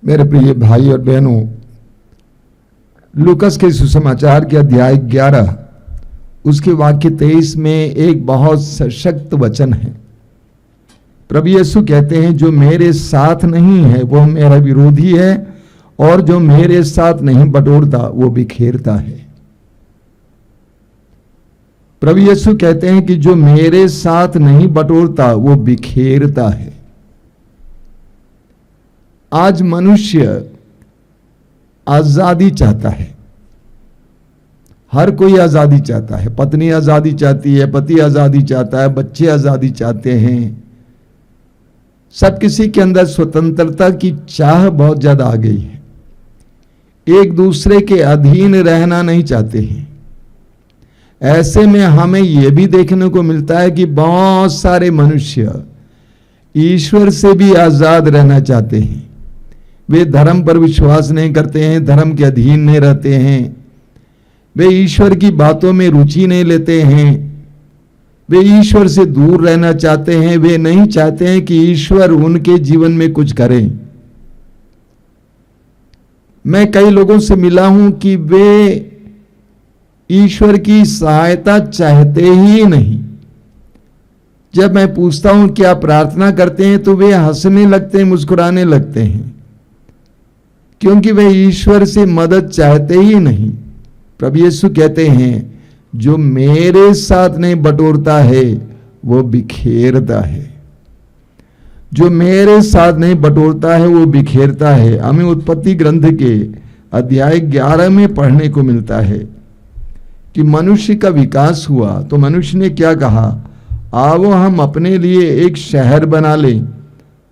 मेरे प्रिय भाई और बहनों, लूकस के सुसमाचार के अध्याय 11 उसके वाक्य 23 में एक बहुत सशक्त वचन है। प्रभु यीशु कहते हैं, जो मेरे साथ नहीं है वो मेरा विरोधी है, और जो मेरे साथ नहीं बटोरता वो बिखेरता है। प्रभु यीशु कहते हैं कि जो मेरे साथ नहीं बटोरता वो बिखेरता है। आज मनुष्य आजादी चाहता है, हर कोई आजादी चाहता है। पत्नी आजादी चाहती है, पति आजादी चाहता है, बच्चे आजादी चाहते हैं। सब किसी के अंदर स्वतंत्रता की चाह बहुत ज्यादा आ गई है। एक दूसरे के अधीन रहना नहीं चाहते हैं। ऐसे में हमें यह भी देखने को मिलता है कि बहुत सारे मनुष्य ईश्वर से भी आजाद रहना चाहते हैं। वे धर्म पर विश्वास नहीं करते हैं, धर्म के अधीन नहीं रहते हैं, वे ईश्वर की बातों में रुचि नहीं लेते हैं, वे ईश्वर से दूर रहना चाहते हैं। वे नहीं चाहते हैं कि ईश्वर उनके जीवन में कुछ करें। मैं कई लोगों से मिला हूं कि वे ईश्वर की सहायता चाहते ही नहीं। जब मैं पूछता हूं कि आप प्रार्थना करते हैं तो वे हंसने लगते हैं, मुस्कुराने लगते हैं, क्योंकि वे ईश्वर से मदद चाहते ही नहीं। प्रभु यीशु कहते हैं, जो मेरे साथ नहीं बटोरता है वो बिखेरता है। जो मेरे साथ नहीं बटोरता है वो बिखेरता है। हमें उत्पत्ति ग्रंथ के अध्याय 11 में पढ़ने को मिलता है कि मनुष्य का विकास हुआ तो मनुष्य ने क्या कहा, आओ हम अपने लिए एक शहर बना लें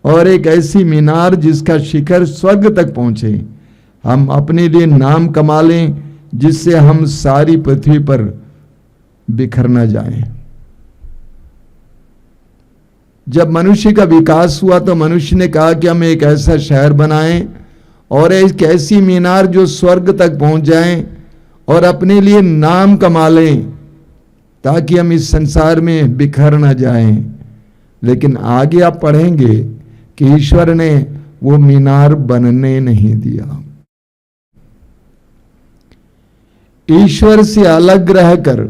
और एक ऐसी मीनार जिसका शिखर स्वर्ग तक पहुंचे। हम अपने लिए नाम कमा लें जिससे हम सारी पृथ्वी पर बिखर न जाएं। जब मनुष्य का विकास हुआ तो मनुष्य ने कहा कि हम एक ऐसा शहर बनाएं और एक ऐसी मीनार जो स्वर्ग तक पहुंच जाएं और अपने लिए नाम कमा लें ताकि हम इस संसार में बिखर न जाएं। लेकिन आगे आप पढ़ेंगे कि ईश्वर ने वो मीनार बनने नहीं दिया। ईश्वर से अलग रहकर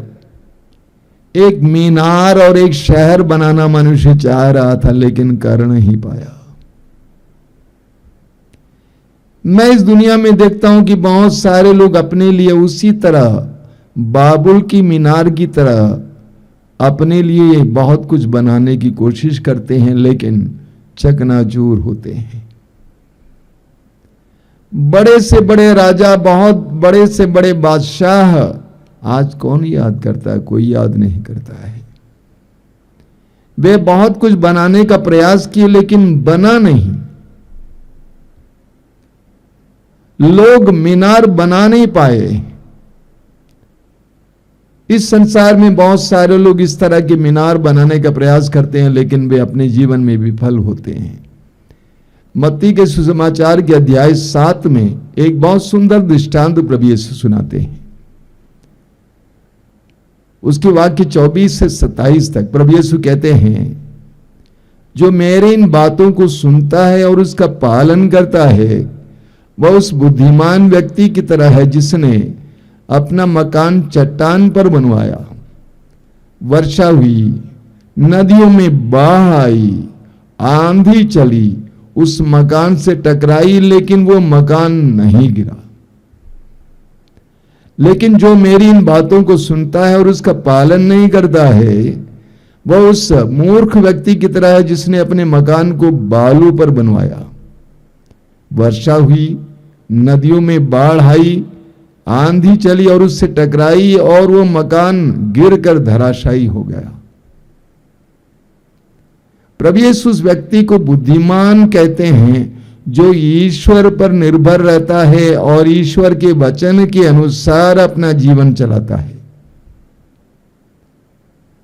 एक मीनार और एक शहर बनाना मनुष्य चाह रहा था, लेकिन कर नहीं पाया। मैं इस दुनिया में देखता हूं कि बहुत सारे लोग अपने लिए उसी तरह बाबुल की मीनार की तरह अपने लिए बहुत कुछ बनाने की कोशिश करते हैं, लेकिन चकनाचूर होते हैं। बड़े से बड़े राजा, बहुत बड़े से बड़े बादशाह आज कौन याद करता है? कोई याद नहीं करता है। वे बहुत कुछ बनाने का प्रयास किए लेकिन बना नहीं। लोग मीनार बना नहीं पाए। इस संसार में बहुत सारे लोग इस तरह के मीनार बनाने का प्रयास करते हैं, लेकिन वे अपने जीवन में विफल होते हैं। मत्ती के सुसमाचार के अध्याय 7 में एक बहुत सुंदर दृष्टांत प्रभु यीशु सुनाते हैं। उसके वाक्य 24 से 27 तक प्रभु यीशु कहते हैं, जो मेरे इन बातों को सुनता है और उसका पालन करता है वह उस बुद्धिमान व्यक्ति की तरह है जिसने अपना मकान चट्टान पर बनवाया। वर्षा हुई, नदियों में बाढ़ आई, आंधी चली, उस मकान से टकराई, लेकिन वो मकान नहीं गिरा। लेकिन जो मेरी इन बातों को सुनता है और उसका पालन नहीं करता है वह उस मूर्ख व्यक्ति की तरह है जिसने अपने मकान को बालू पर बनवाया। वर्षा हुई, नदियों में बाढ़ आई, आंधी चली और उससे टकराई और वो मकान गिरकर धराशायी हो गया। प्रभु यीशु उस व्यक्ति को बुद्धिमान कहते हैं जो ईश्वर पर निर्भर रहता है और ईश्वर के वचन के अनुसार अपना जीवन चलाता है।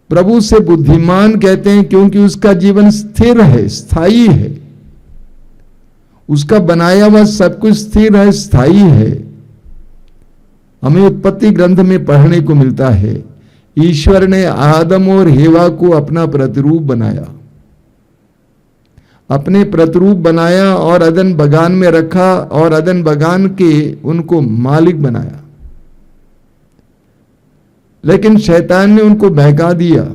प्रभु से बुद्धिमान कहते हैं क्योंकि उसका जीवन स्थिर है, स्थायी है। उसका बनाया हुआ सब कुछ स्थिर है, स्थायी है। हमें उत्पत्ति ग्रंथ में पढ़ने को मिलता है, ईश्वर ने आदम और हेवा को अपना प्रतिरूप बनाया। अपने प्रतिरूप बनाया और अदन बगान में रखा और अदन बगान के उनको मालिक बनाया। लेकिन शैतान ने उनको बहका दिया,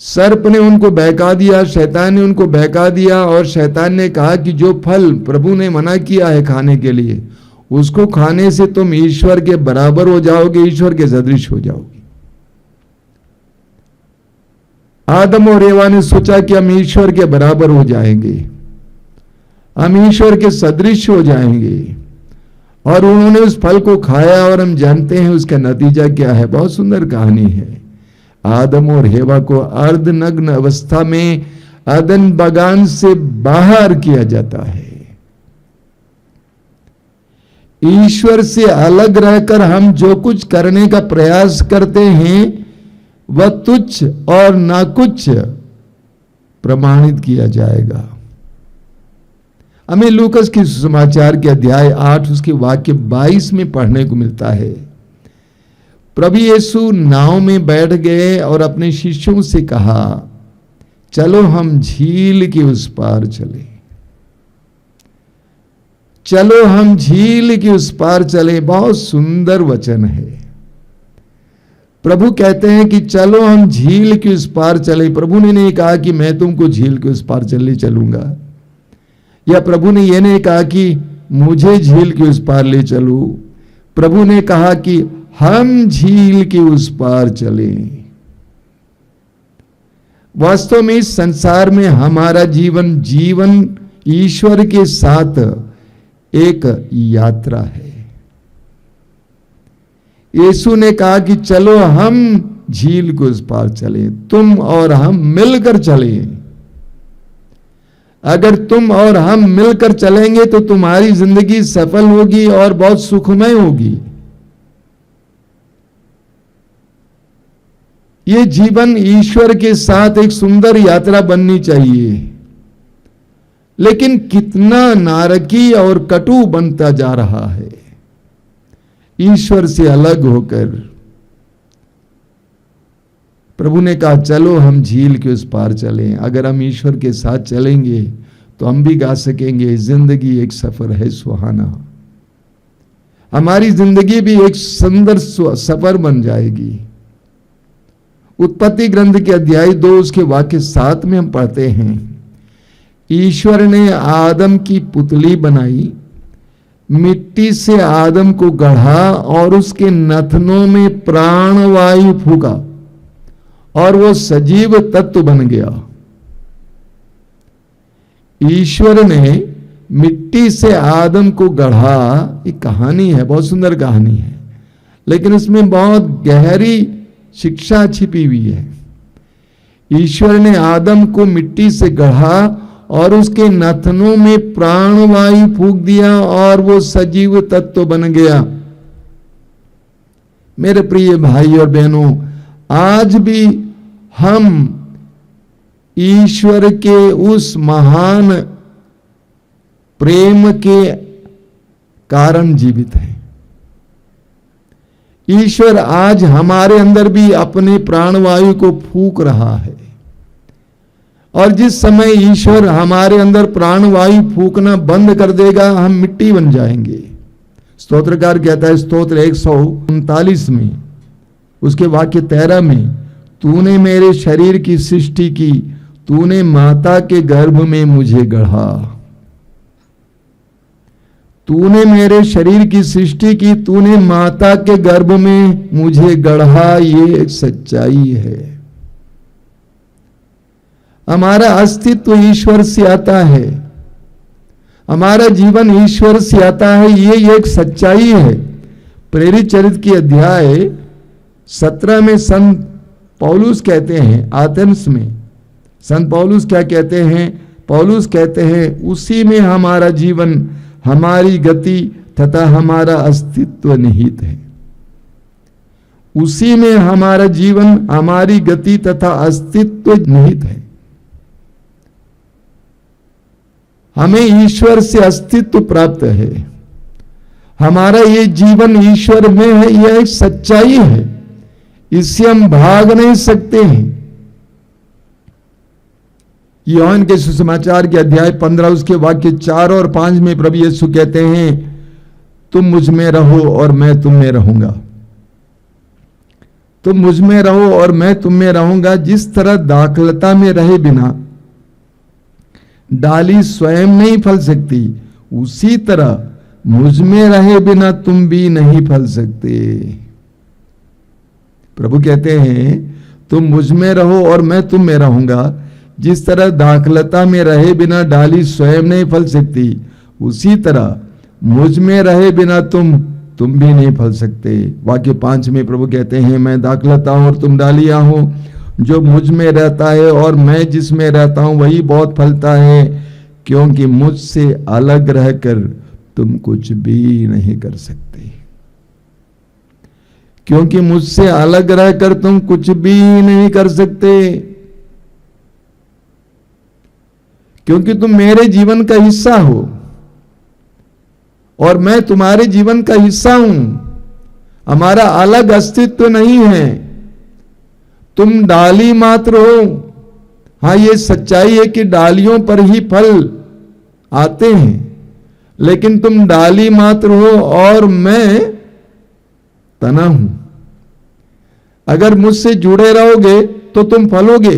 सर्प ने उनको बहका दिया, शैतान ने उनको बहका दिया और शैतान ने कहा कि जो फल प्रभु ने मना किया है खाने के लिए, उसको खाने से तुम ईश्वर के बराबर हो जाओगे, ईश्वर के सदृश हो जाओगे। आदम और एवा ने सोचा कि हम ईश्वर के बराबर हो जाएंगे, हम ईश्वर के सदृश हो जाएंगे, और उन्होंने उस फल को खाया और हम जानते हैं उसका नतीजा क्या है। बहुत सुंदर कहानी है। आदम और हेवा को अर्धनग्न अवस्था में अदन बगान से बाहर किया जाता है। ईश्वर से अलग रहकर हम जो कुछ करने का प्रयास करते हैं वह तुच्छ और नाकुच्छ प्रमाणित किया जाएगा। हमें लूकस के सुसमाचार के अध्याय 8 उसके वाक्य 22 में पढ़ने को मिलता है। प्रभु यीशु नाव में बैठ गए और अपने शिष्यों से कहा, चलो हम झील के उस पार चले, चलो हम झील के उस पार चले। बहुत सुंदर वचन है। प्रभु कहते हैं कि चलो हम झील के उस पार चले। प्रभु ने नहीं कहा कि मैं तुमको झील के उस पार चलने चलूंगा, या प्रभु ने यह नहीं कहा कि मुझे झील के उस पार ले चलो। प्रभु ने कहा कि हम झील के उस पार चलें। वास्तव में इस संसार में हमारा जीवन ईश्वर के साथ एक यात्रा है। यीशु ने कहा कि चलो हम झील को उस पार चलें, तुम और हम मिलकर चलें। अगर तुम और हम मिलकर चलेंगे तो तुम्हारी जिंदगी सफल होगी और बहुत सुखमय होगी। ये जीवन ईश्वर के साथ एक सुंदर यात्रा बननी चाहिए, लेकिन कितना नारकी और कटु बनता जा रहा है ईश्वर से अलग होकर। प्रभु ने कहा चलो हम झील के उस पार चलें। अगर हम ईश्वर के साथ चलेंगे तो हम भी गा सकेंगे, जिंदगी एक सफर है सुहाना। हमारी जिंदगी भी एक सुंदर सफर बन जाएगी। उत्पत्ति ग्रंथ के अध्याय 2 उसके वाक्य 7 में हम पढ़ते हैं, ईश्वर ने आदम की पुतली बनाई, मिट्टी से आदम को गढ़ा और उसके नथनों में प्राणवायु फूका और वो सजीव तत्व बन गया। ईश्वर ने मिट्टी से आदम को गढ़ा। एक कहानी है, बहुत सुंदर कहानी है, लेकिन इसमें बहुत गहरी शिक्षा छिपी हुई है। ईश्वर ने आदम को मिट्टी से गढ़ा और उसके नथनों में प्राणवायु फूंक दिया और वो सजीव तत्व बन गया। मेरे प्रिय भाई और बहनों, आज भी हम ईश्वर के उस महान प्रेम के कारण जीवित हैं। ईश्वर आज हमारे अंदर भी अपने प्राणवायु को फूंक रहा है, और जिस समय ईश्वर हमारे अंदर प्राणवायु फूंकना बंद कर देगा हम मिट्टी बन जाएंगे। स्तोत्रकार कहता है स्तोत्र 139 में उसके वाक्य 13 में, तूने मेरे शरीर की सृष्टि की, तूने माता के गर्भ में मुझे गढ़ा। तूने मेरे शरीर की सृष्टि की, तूने माता के गर्भ में मुझे गढ़ा। ये एक सच्चाई है। हमारा अस्तित्व ईश्वर से आता है, हमारा जीवन ईश्वर से आता है, ये एक सच्चाई है। प्रेरित चरित्र की अध्याय 17 में संत पौलुस कहते हैं, एथेंस में संत पौलुस क्या कहते हैं? पौलुस कहते हैं उसी में हमारा जीवन, हमारी गति तथा हमारा अस्तित्व निहित है। उसी में हमारा जीवन, हमारी गति तथा अस्तित्व निहित है। हमें ईश्वर से अस्तित्व प्राप्त है। हमारा ये जीवन ईश्वर में है, यह एक सच्चाई है, इससे हम भाग नहीं सकते हैं। यूहन्ना के सुसमाचार के अध्याय 15 उसके वाक्य 4 और 5 में प्रभु यीशु कहते हैं, तुम मुझ में रहो और मैं तुम में रहूंगा। तुम मुझ में रहो और मैं तुम में रहूंगा। जिस तरह दाखलता में रहे बिना डाली स्वयं नहीं फल सकती, उसी तरह मुझ में रहे बिना तुम भी नहीं फल सकते। प्रभु कहते हैं, तुम मुझ में रहो और मैं तुम में रहूंगा। जिस तरह दाखलता में रहे बिना डाली स्वयं नहीं फल सकती, उसी तरह मुझ में रहे बिना तुम भी नहीं फल सकते। वाक्य 5 में प्रभु कहते हैं, मैं दाखलता हूं और तुम डालियां हो। जो मुझ में रहता है और मैं जिसमें रहता हूं वही बहुत फलता है, क्योंकि मुझसे अलग रहकर तुम कुछ भी नहीं कर सकते। क्योंकि मुझसे अलग रहकर तुम कुछ भी नहीं कर सकते, क्योंकि तुम मेरे जीवन का हिस्सा हो और मैं तुम्हारे जीवन का हिस्सा हूं। हमारा अलग अस्तित्व नहीं है। तुम डाली मात्र हो। हां, यह सच्चाई है कि डालियों पर ही फल आते हैं, लेकिन तुम डाली मात्र हो और मैं तना हूं। अगर मुझसे जुड़े रहोगे तो तुम फलोगे।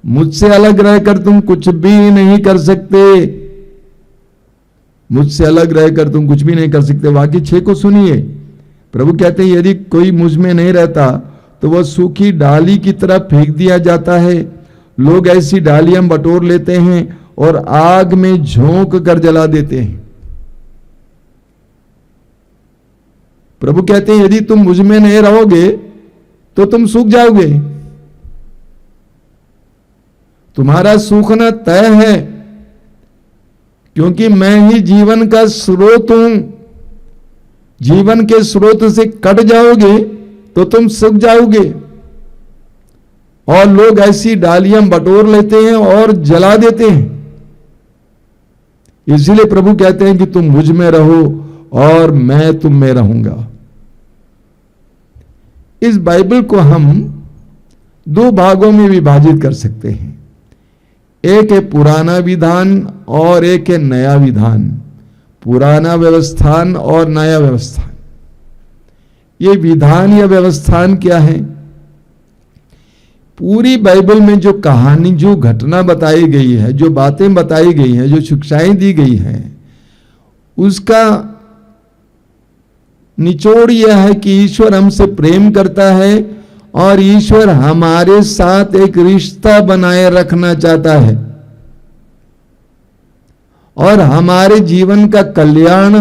मुझसे अलग रहकर तुम कुछ भी नहीं कर सकते। मुझसे अलग रहकर तुम कुछ भी नहीं कर सकते। वाक्य 6 को सुनिए। प्रभु कहते हैं, यदि कोई मुझ में नहीं रहता तो वह सूखी डाली की तरह फेंक दिया जाता है। लोग ऐसी डालियां बटोर लेते हैं और आग में झोंक कर जला देते हैं। प्रभु कहते हैं, यदि तुम मुझ में नहीं रहोगे तो तुम सूख जाओगे। तुम्हारा सूखना तय है, क्योंकि मैं ही जीवन का स्रोत हूं। जीवन के स्रोत से कट जाओगे तो तुम सूख जाओगे। और लोग ऐसी डालियां बटोर लेते हैं और जला देते हैं। इसलिए प्रभु कहते हैं कि तुम मुझ में रहो और मैं तुम में रहूंगा। इस बाइबल को हम 2 भागों में विभाजित कर सकते हैं। एक है पुराना विधान और एक है नया विधान। पुराना व्यवस्थान और नया व्यवस्थान। ये विधान या व्यवस्थान क्या है? पूरी बाइबल में जो कहानी, जो घटना बताई गई है, जो बातें बताई गई हैं, जो शिक्षाएं दी गई हैं, उसका निचोड़ यह है कि ईश्वर हमसे प्रेम करता है और ईश्वर हमारे साथ एक रिश्ता बनाए रखना चाहता है। और हमारे जीवन का कल्याण,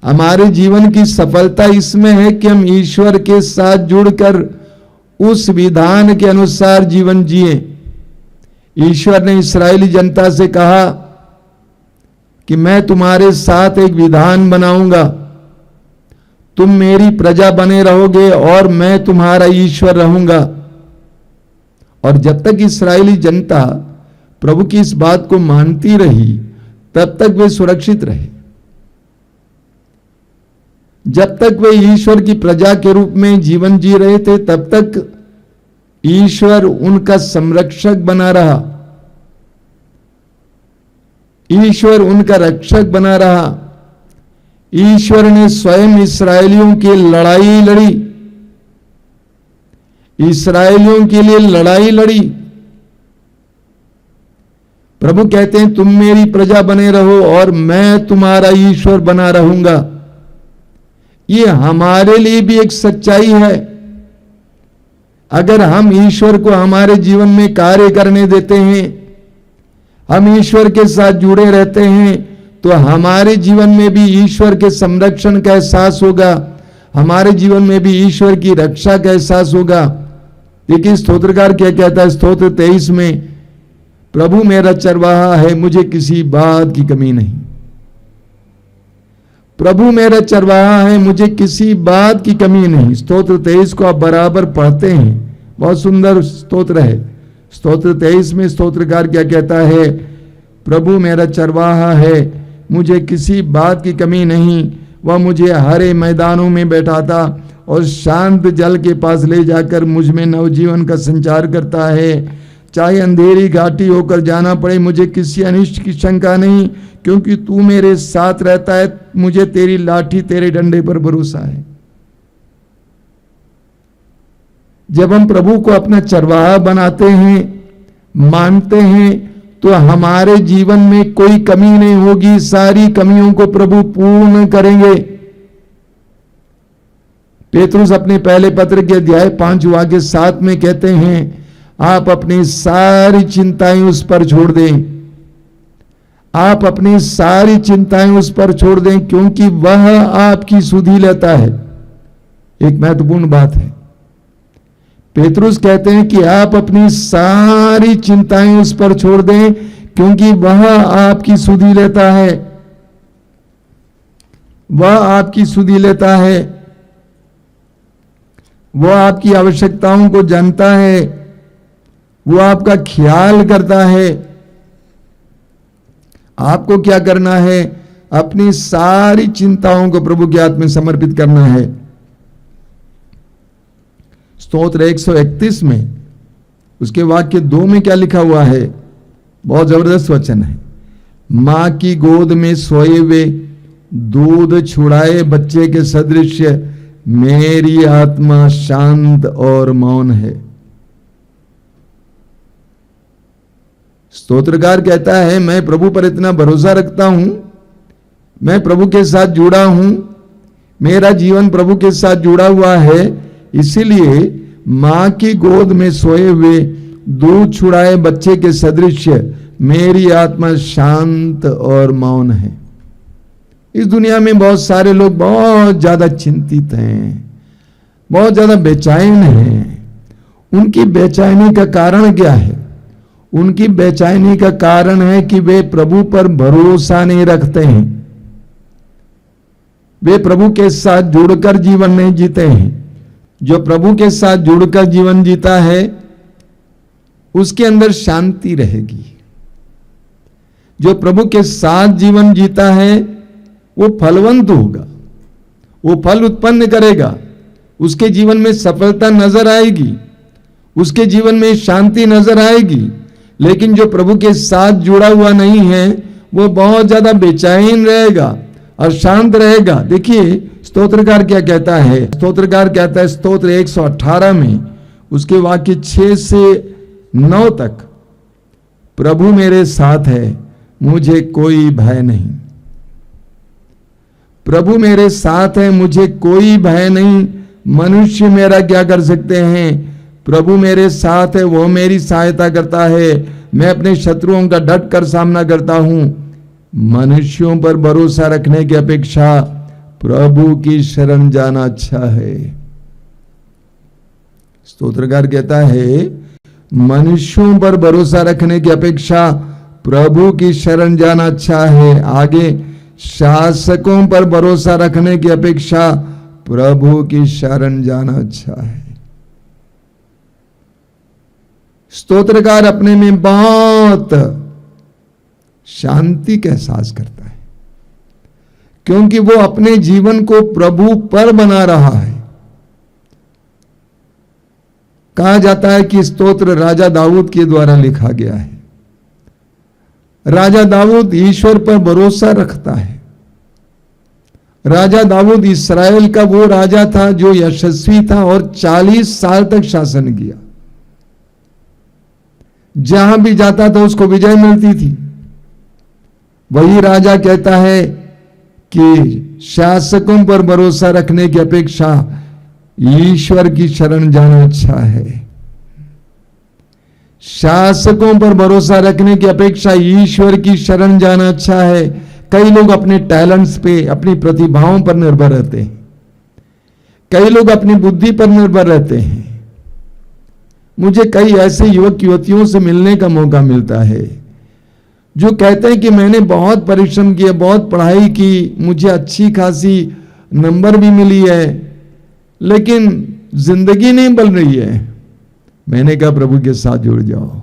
हमारे जीवन की सफलता इसमें है कि हम ईश्वर के साथ जुड़कर उस विधान के अनुसार जीवन जिए। ईश्वर ने इस्राएली जनता से कहा कि मैं तुम्हारे साथ एक विधान बनाऊंगा, तुम मेरी प्रजा बने रहोगे और मैं तुम्हारा ईश्वर रहूंगा। और जब तक इस्राएली जनता प्रभु की इस बात को मानती रही, तब तक वे सुरक्षित रहे। जब तक वे ईश्वर की प्रजा के रूप में जीवन जी रहे थे, तब तक ईश्वर उनका संरक्षक बना रहा, ईश्वर उनका रक्षक बना रहा। ईश्वर ने स्वयं इस्राएलियों की लड़ाई लड़ी, इस्राएलियों के लिए लड़ाई लड़ी। प्रभु कहते हैं, तुम मेरी प्रजा बने रहो और मैं तुम्हारा ईश्वर बना रहूंगा। ये हमारे लिए भी एक सच्चाई है। अगर हम ईश्वर को हमारे जीवन में कार्य करने देते हैं, हम ईश्वर के साथ जुड़े रहते हैं, तो हमारे जीवन में भी ईश्वर के संरक्षण का एहसास होगा, हमारे जीवन में भी ईश्वर की रक्षा का एहसास होगा। देखिए स्तोत्रकार क्या कहता है स्तोत्र 23 में, प्रभु मेरा चरवाहा है, मुझे किसी बात की कमी नहीं। प्रभु मेरा चरवाहा है, मुझे किसी बात की कमी नहीं। स्तोत्र 23 को आप बराबर पढ़ते हैं, बहुत सुंदर स्तोत्र है। स्तोत्र 23 में स्तोत्रकार क्या कहता है, प्रभु मेरा चरवाहा है, मुझे किसी बात की कमी नहीं। वह मुझे हरे मैदानों में बैठाता और शांत जल के पास ले जाकर मुझ में नवजीवन का संचार करता है। चाहे अंधेरी घाटी होकर जाना पड़े, मुझे किसी अनिष्ट की शंका नहीं, क्योंकि तू मेरे साथ रहता है। मुझे तेरी लाठी, तेरे डंडे पर भरोसा है। जब हम प्रभु को अपना चरवाहा बनाते हैं, मानते हैं, तो हमारे जीवन में कोई कमी नहीं होगी, सारी कमियों को प्रभु पूर्ण करेंगे। पेतरुस अपने पहले पत्र के अध्याय 5 वाक्य 7 में कहते हैं, आप अपनी सारी चिंताएं उस पर छोड़ दें। आप अपनी सारी चिंताएं उस पर छोड़ दें, क्योंकि वह आपकी सुधि लेता है। एक महत्वपूर्ण बात है। पेतरुस कहते हैं कि आप अपनी सारी चिंताएं उस पर छोड़ दें, क्योंकि वह आपकी सुधि लेता है। वह आपकी सुधि लेता है। वह आपकी आवश्यकताओं को जानता है। वो आपका ख्याल करता है। आपको क्या करना है? अपनी सारी चिंताओं को प्रभु के हाथ में समर्पित करना है। स्तोत्र 131 में उसके वाक्य 2 में क्या लिखा हुआ है? बहुत जबरदस्त वचन है। मां की गोद में सोए हुए दूध छुड़ाए बच्चे के सदृश मेरी आत्मा शांत और मौन है। स्तोत्रकार कहता है, मैं प्रभु पर इतना भरोसा रखता हूं, मैं प्रभु के साथ जुड़ा हूं, मेरा जीवन प्रभु के साथ जुड़ा हुआ है, इसीलिए मां की गोद में सोए हुए दूध छुड़ाए बच्चे के सदृश मेरी आत्मा शांत और मौन है। इस दुनिया में बहुत सारे लोग बहुत ज्यादा चिंतित हैं, बहुत ज्यादा बेचैन हैं। उनकी बेचैनी का कारण क्या है? उनकी बेचैनी का कारण है कि वे प्रभु पर भरोसा नहीं रखते हैं। वे प्रभु के साथ जुड़कर जीवन नहीं जीते हैं। जो प्रभु के साथ जुड़कर जीवन जीता है, उसके अंदर शांति रहेगी। जो प्रभु के साथ जीवन जीता है, वो फलवंत होगा, वो फल उत्पन्न करेगा, उसके जीवन में सफलता नजर आएगी, उसके जीवन में शांति नजर आएगी। लेकिन जो प्रभु के साथ जुड़ा हुआ नहीं है, वो बहुत ज्यादा बेचैन रहेगा और शांत रहेगा। देखिए स्तोत्रकार क्या कहता है? स्तोत्रकार कहता है स्तोत्र 118 में उसके वाक्य 6 से 9 तक, प्रभु मेरे साथ है, मुझे कोई भय नहीं। प्रभु मेरे साथ है, मुझे कोई भय नहीं। मनुष्य मेरा क्या कर सकते हैं? प्रभु मेरे साथ है, वो मेरी सहायता करता है। मैं अपने शत्रुओं का डट कर सामना करता हूं। मनुष्यों पर भरोसा रखने की अपेक्षा प्रभु की शरण जाना अच्छा है। स्तोत्रकार कहता है, मनुष्यों पर भरोसा रखने की अपेक्षा प्रभु की शरण जाना अच्छा है। आगे, शासकों पर भरोसा रखने की अपेक्षा प्रभु की शरण जाना अच्छा है। स्तोत्रकार अपने में बहुत शांति का एहसास करता है, क्योंकि वो अपने जीवन को प्रभु पर बना रहा है। कहा जाता है कि स्तोत्र राजा दाऊद के द्वारा लिखा गया है। राजा दाऊद ईश्वर पर भरोसा रखता है। राजा दाऊद इस्राएल का वो राजा था जो यशस्वी था और 40 साल तक शासन किया। जहां भी जाता था उसको विजय मिलती थी। वही राजा कहता है कि शासकों पर भरोसा रखने की अपेक्षा ईश्वर की शरण जाना अच्छा है। शासकों पर भरोसा रखने की अपेक्षा ईश्वर की शरण जाना अच्छा है। कई लोग अपने टैलेंट्स पे, अपनी प्रतिभाओं पर निर्भर रहते हैं। कई लोग अपनी बुद्धि पर निर्भर रहते हैं। मुझे कई ऐसे युवक युवतियों से मिलने का मौका मिलता है जो कहते हैं कि मैंने बहुत परिश्रम किया, बहुत पढ़ाई की, मुझे अच्छी खासी नंबर भी मिली है, लेकिन जिंदगी नहीं बन रही है। मैंने कहा प्रभु के साथ जुड़ जाओ।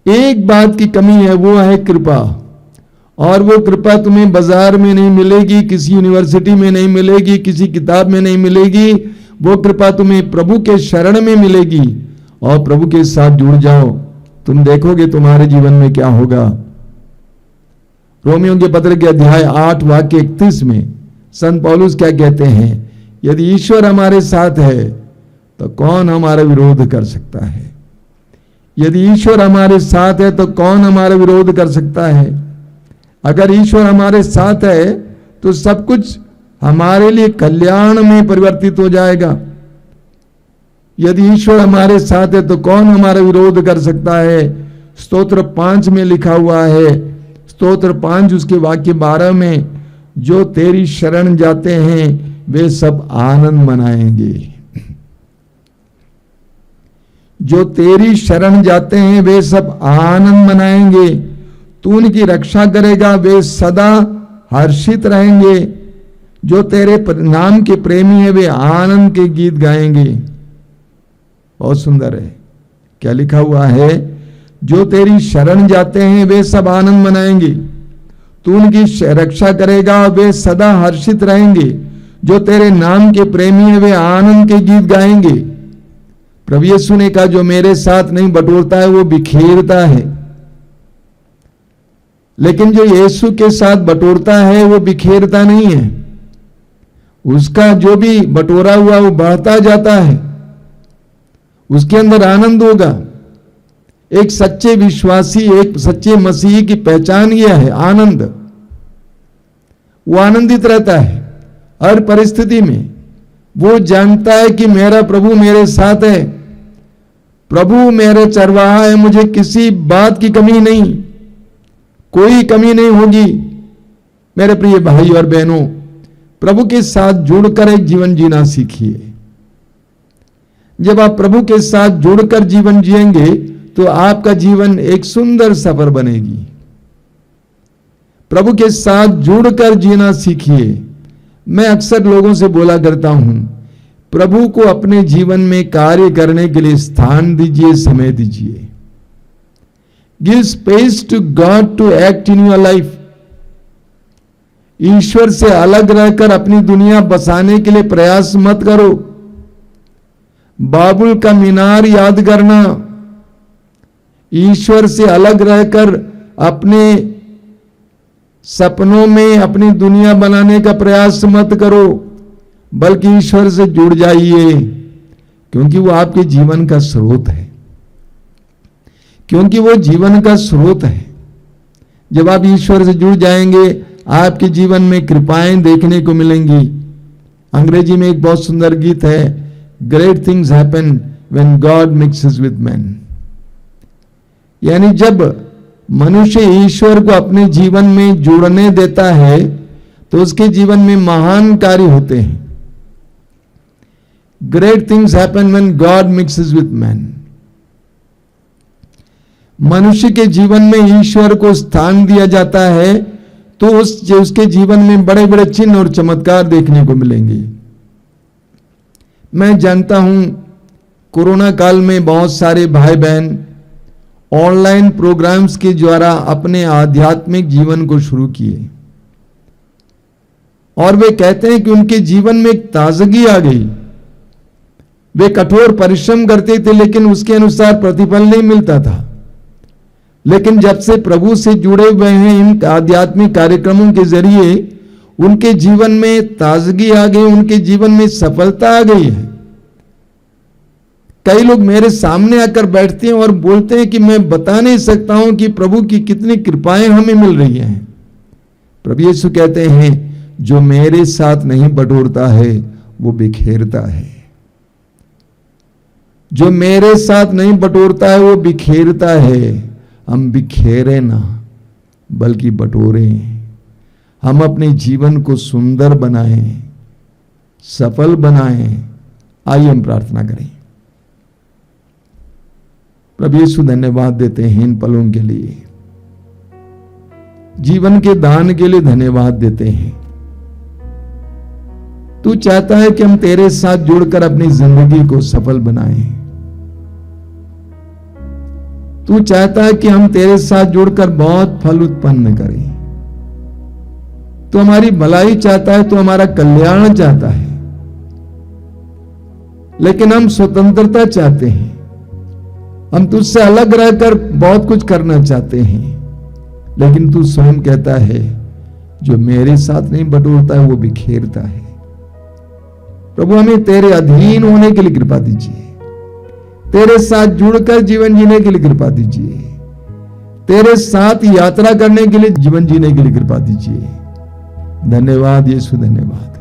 एक बात की कमी है, वो है कृपा। और वो कृपा तुम्हें बाजार में नहीं मिलेगी, किसी यूनिवर्सिटी में नहीं मिलेगी, किसी किताब में नहीं मिलेगी। वो कृपा तुम्हें प्रभु के शरण में मिलेगी। और प्रभु के साथ जुड़ जाओ, तुम देखोगे तुम्हारे जीवन में क्या होगा। रोमियो के पत्र के अध्याय 8 वाक्य 31 में संत पौलुस क्या कहते हैं, यदि ईश्वर हमारे साथ है तो कौन हमारा विरोध कर सकता है। यदि ईश्वर हमारे साथ है तो कौन हमारा विरोध कर सकता है। अगर ईश्वर हमारे साथ है तो सब कुछ हमारे लिए कल्याण में परिवर्तित हो जाएगा। यदि ईश्वर हमारे साथ है तो कौन हमारा विरोध कर सकता है। स्तोत्र 5 में लिखा हुआ है, स्तोत्र 5 उसके वाक्य 12 में, जो तेरी शरण जाते हैं वे सब आनंद मनाएंगे। जो तेरी शरण जाते हैं वे सब आनंद मनाएंगे। तू उनकी रक्षा करेगा, वे सदा हर्षित रहेंगे। जो तेरे नाम के प्रेमी है वे आनंद के गीत गाएंगे। बहुत सुंदर है, क्या लिखा हुआ है, जो तेरी शरण जाते हैं वे सब आनंद मनाएंगे। तू उनकी रक्षा करेगा, वे सदा हर्षित रहेंगे। जो तेरे नाम के प्रेमी है वे आनंद के गीत गाएंगे। प्रभु यीशु ने कहा, जो मेरे साथ नहीं बटोरता है वो बिखेरता है, लेकिन जो यीशु के साथ बटोरता है वो बिखेरता नहीं है। उसका जो भी बटोरा हुआ वो बढ़ता जाता है, उसके अंदर आनंद होगा। एक सच्चे विश्वासी, एक सच्चे मसीही की पहचान यह है, आनंद। वो आनंदित रहता है हर परिस्थिति में। वो जानता है कि मेरा प्रभु मेरे साथ है, प्रभु मेरे चरवाहा है, मुझे किसी बात की कमी नहीं, कोई कमी नहीं होगी। मेरे प्रिय भाई और बहनों, प्रभु के साथ जुड़कर एक जीवन जीना सीखिए। जब आप प्रभु के साथ जुड़कर जीवन जिएंगे तो आपका जीवन एक सुंदर सफर बनेगी। प्रभु के साथ जुड़कर जीना सीखिए। मैं अक्सर लोगों से बोला करता हूं, प्रभु को अपने जीवन में कार्य करने के लिए स्थान दीजिए, समय दीजिए। Give space to God to act in your life. ईश्वर से अलग रहकर अपनी दुनिया बसाने के लिए प्रयास मत करो। बाबुल का मीनार याद करना, ईश्वर से अलग रहकर अपने सपनों में अपनी दुनिया बनाने का प्रयास मत करो, बल्कि ईश्वर से जुड़ जाइए, क्योंकि वो आपके जीवन का स्रोत है। क्योंकि वो जीवन का स्रोत है। जब आप ईश्वर से जुड़ जाएंगे आपके जीवन में कृपाएं देखने को मिलेंगी। अंग्रेजी में एक बहुत सुंदर गीत है, great things happen when God mixes with man. यानी जब मनुष्य ईश्वर को अपने जीवन में जोड़ने देता है तो उसके जीवन में महान कार्य होते हैं। Great things happen when God mixes with man. मनुष्य के जीवन में ईश्वर को स्थान दिया जाता है तो उसके जीवन में बड़े बड़े चिन्ह और चमत्कार देखने को मिलेंगे। मैं जानता हूं कोरोना काल में बहुत सारे भाई बहन ऑनलाइन प्रोग्राम्स के द्वारा अपने आध्यात्मिक जीवन को शुरू किए और वे कहते हैं कि उनके जीवन में एक ताजगी आ गई। वे कठोर परिश्रम करते थे लेकिन उसके अनुसार प्रतिफल नहीं मिलता था, लेकिन जब से प्रभु से जुड़े हुए हैं इन आध्यात्मिक कार्यक्रमों के जरिए उनके जीवन में ताजगी आ गई, उनके जीवन में सफलता आ गई है। कई लोग मेरे सामने आकर बैठते हैं और बोलते हैं कि मैं बता नहीं सकता हूं कि प्रभु की कितनी कृपाएं हमें मिल रही हैं। प्रभु यीशु कहते हैं, जो मेरे साथ नहीं बटोरता है वो बिखेरता है। जो मेरे साथ नहीं बटोरता है वो बिखेरता है। हम बिखेरे ना बल्कि बटोरें। हम अपने जीवन को सुंदर बनाएं, सफल बनाएं। आइए हम प्रार्थना करें। प्रभु यीशु धन्यवाद देते हैं इन पलों के लिए, जीवन के दान के लिए धन्यवाद देते हैं। तू चाहता है कि हम तेरे साथ जुड़कर अपनी जिंदगी को सफल बनाएं। तू चाहता है कि हम तेरे साथ जुड़कर बहुत फल उत्पन्न करें। तू हमारी भलाई चाहता है, तू हमारा कल्याण चाहता है, लेकिन हम स्वतंत्रता चाहते हैं, हम तुझसे अलग रहकर बहुत कुछ करना चाहते हैं, लेकिन तू स्वयं कहता है जो मेरे साथ नहीं बटोरता है वो बिखेरता है। प्रभु हमें तेरे अधीन होने के लिए कृपा दीजिए, तेरे साथ जुड़कर जीवन जीने के लिए कृपा दीजिए, तेरे साथ यात्रा करने के लिए जीवन जीने के लिए कृपा दीजिए। धन्यवाद यीशु, धन्यवाद।